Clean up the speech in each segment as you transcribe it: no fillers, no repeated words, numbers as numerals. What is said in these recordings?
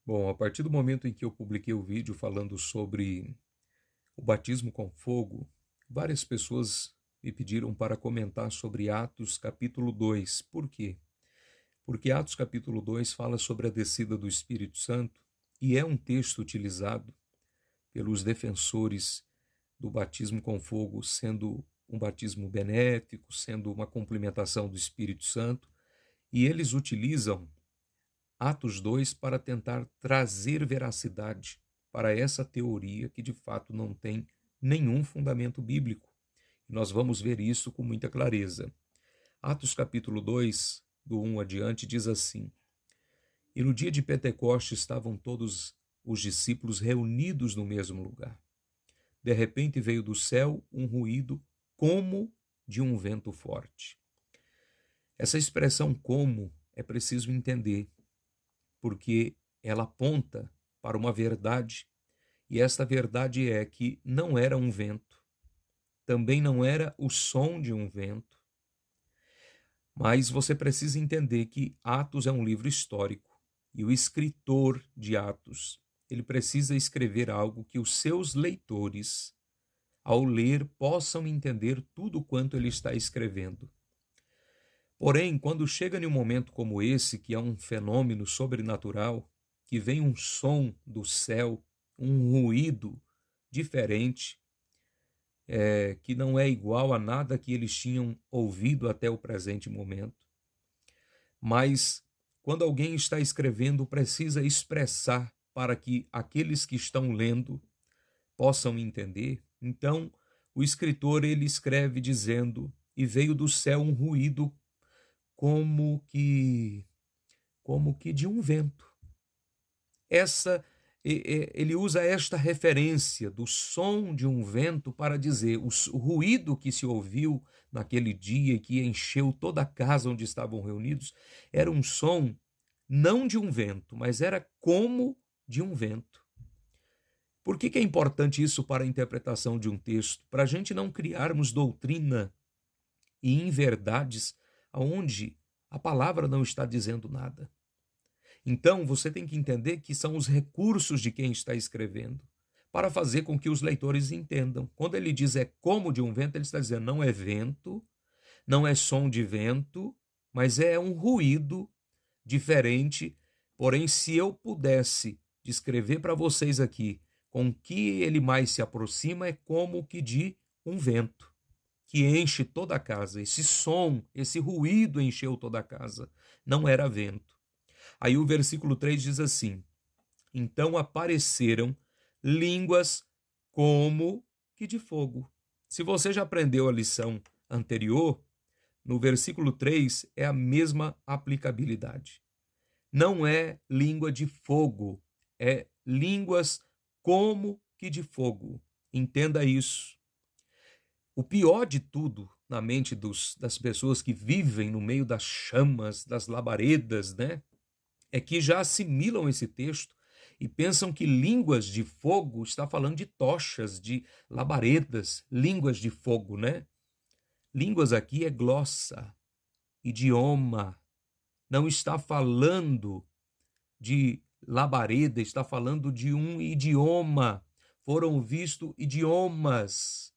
Bom, a partir do momento em que eu publiquei o vídeo falando sobre o batismo com fogo, várias pessoas me pediram para comentar sobre Atos capítulo 2. Por quê? Porque Atos capítulo 2 fala sobre a descida do Espírito Santo e é um texto utilizado pelos defensores do batismo com fogo, sendo um batismo benéfico, sendo uma complementação do Espírito Santo, e eles utilizam Atos 2 para tentar trazer veracidade para essa teoria que de fato não tem nenhum fundamento bíblico. E nós vamos ver isso com muita clareza. Atos capítulo 2, do 1 adiante, diz assim: E no dia de Pentecostes estavam todos os discípulos reunidos no mesmo lugar. De repente veio do céu um ruído como de um vento forte. Essa expressão como é preciso entender, porque ela aponta para uma verdade, e esta verdade é que não era um vento, também não era o som de um vento, mas você precisa entender que Atos é um livro histórico, e o escritor de Atos, ele precisa escrever algo que os seus leitores, ao ler, possam entender tudo quanto ele está escrevendo. Porém, quando chega em um momento como esse, que é um fenômeno sobrenatural, que vem um som do céu, um ruído diferente, que não é igual a nada que eles tinham ouvido até o presente momento. Mas, quando alguém está escrevendo, precisa expressar para que aqueles que estão lendo possam entender. Então, o escritor ele escreve dizendo: E veio do céu um ruído como que de um vento. Ele usa esta referência do som de um vento para dizer o ruído que se ouviu naquele dia e que encheu toda a casa onde estavam reunidos era um som não de um vento, mas era como de um vento. Por que é importante isso para a interpretação de um texto? Para a gente não criarmos doutrina e inverdades onde a palavra não está dizendo nada. Então, você tem que entender que são os recursos de quem está escrevendo para fazer com que os leitores entendam. Quando ele diz é como de um vento, ele está dizendo não é vento, não é som de vento, mas é um ruído diferente. Porém, se eu pudesse descrever para vocês aqui com que ele mais se aproxima, é como que de um vento que enche toda a casa. Esse som, esse ruído encheu toda a casa. Não era vento. Aí o versículo 3 diz assim: Então apareceram línguas como que de fogo. Se você já aprendeu a lição anterior, no versículo 3 é a mesma aplicabilidade. Não é língua de fogo, é línguas como que de fogo. Entenda isso. O pior de tudo na mente das pessoas que vivem no meio das chamas, das labaredas, né? É que já assimilam esse texto e pensam que línguas de fogo está falando de tochas, de labaredas, línguas de fogo, né? Línguas aqui é glossa, idioma. Não está falando de labareda, está falando de um idioma. Foram vistos idiomas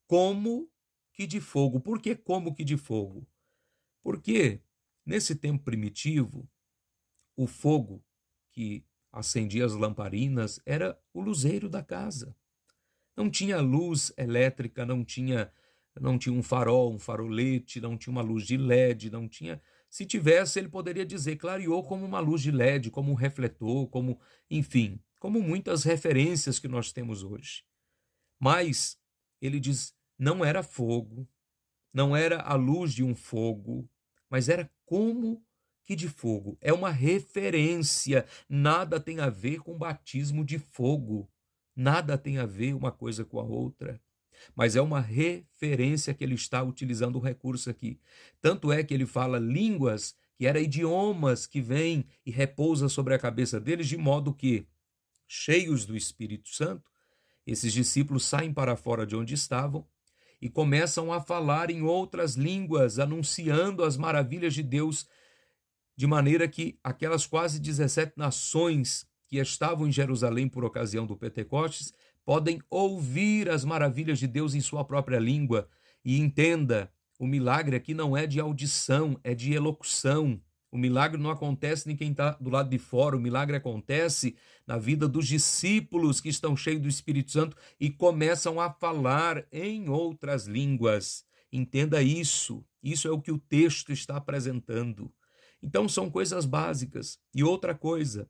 como que de fogo. Por que como que de fogo? Porque nesse tempo primitivo, o fogo que acendia as lamparinas era o luzeiro da casa. Não tinha luz elétrica, não tinha um farol, um farolete, não tinha uma luz de LED, não tinha. Se tivesse, ele poderia dizer clareou como uma luz de LED, como um refletor, como, enfim, como muitas referências que nós temos hoje. Mas ele diz, não era fogo, não era a luz de um fogo, mas era como que de fogo. É uma referência, nada tem a ver com batismo de fogo, nada tem a ver uma coisa com a outra, mas é uma referência que ele está utilizando o recurso aqui. Tanto é que ele fala línguas, que eram idiomas que vêm e repousam sobre a cabeça deles, de modo que, cheios do Espírito Santo, esses discípulos saem para fora de onde estavam e começam a falar em outras línguas, anunciando as maravilhas de Deus. de maneira que aquelas quase 17 nações que estavam em Jerusalém por ocasião do Pentecostes podem ouvir as maravilhas de Deus em sua própria língua. E entenda, o milagre aqui não é de audição, é de elocução. O milagre não acontece em quem está do lado de fora, o milagre acontece na vida dos discípulos que estão cheios do Espírito Santo e começam a falar em outras línguas. Entenda isso, isso é o que o texto está apresentando. Então são coisas básicas. E outra coisa,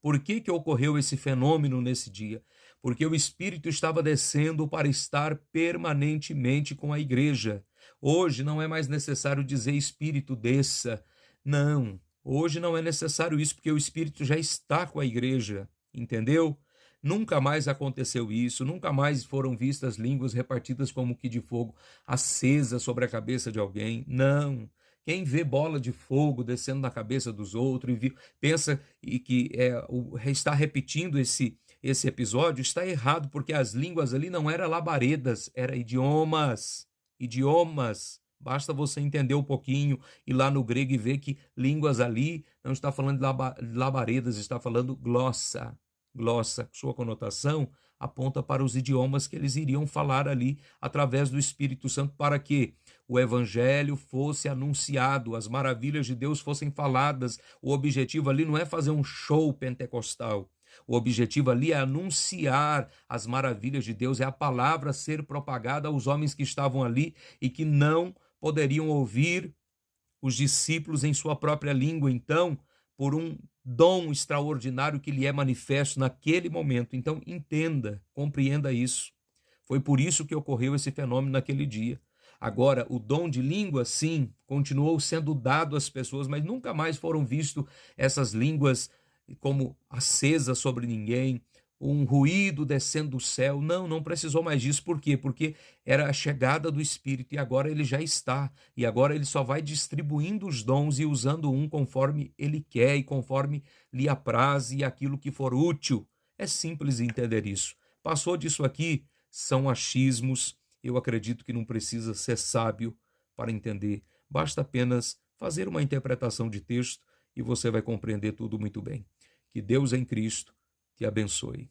por que ocorreu esse fenômeno nesse dia? Porque o Espírito estava descendo para estar permanentemente com a igreja. Hoje não é mais necessário dizer Espírito desça. Não, hoje não é necessário isso, porque o Espírito já está com a igreja, entendeu? Nunca mais aconteceu isso, nunca mais foram vistas línguas repartidas como que de fogo acesa sobre a cabeça de alguém. Não. Quem vê bola de fogo descendo na cabeça dos outros e pensa que está repetindo esse episódio, está errado, porque as línguas ali não eram labaredas, eram idiomas. Idiomas. Basta você entender um pouquinho e lá no grego e ver que línguas ali não está falando de labaredas, está falando glossa. Glossa, sua conotação, aponta para os idiomas que eles iriam falar ali através do Espírito Santo para que o evangelho fosse anunciado, as maravilhas de Deus fossem faladas. O objetivo ali não é fazer um show pentecostal. O objetivo ali é anunciar as maravilhas de Deus, é a palavra ser propagada aos homens que estavam ali e que não poderiam ouvir os discípulos em sua própria língua. Então, por um dom extraordinário que lhe é manifesto naquele momento. Então, entenda, compreenda isso. Foi por isso que ocorreu esse fenômeno naquele dia. Agora, o dom de língua, sim, continuou sendo dado às pessoas, mas nunca mais foram vistas essas línguas como acesas sobre ninguém, um ruído descendo do céu. Não precisou mais disso. Por quê? Porque era a chegada do Espírito e agora ele já está. E agora ele só vai distribuindo os dons e usando um conforme ele quer e conforme lhe apraz e aquilo que for útil. É simples entender isso. Passou disso aqui, são achismos. Eu acredito que não precisa ser sábio para entender. Basta apenas fazer uma interpretação de texto e você vai compreender tudo muito bem. Que Deus em Cristo te abençoe.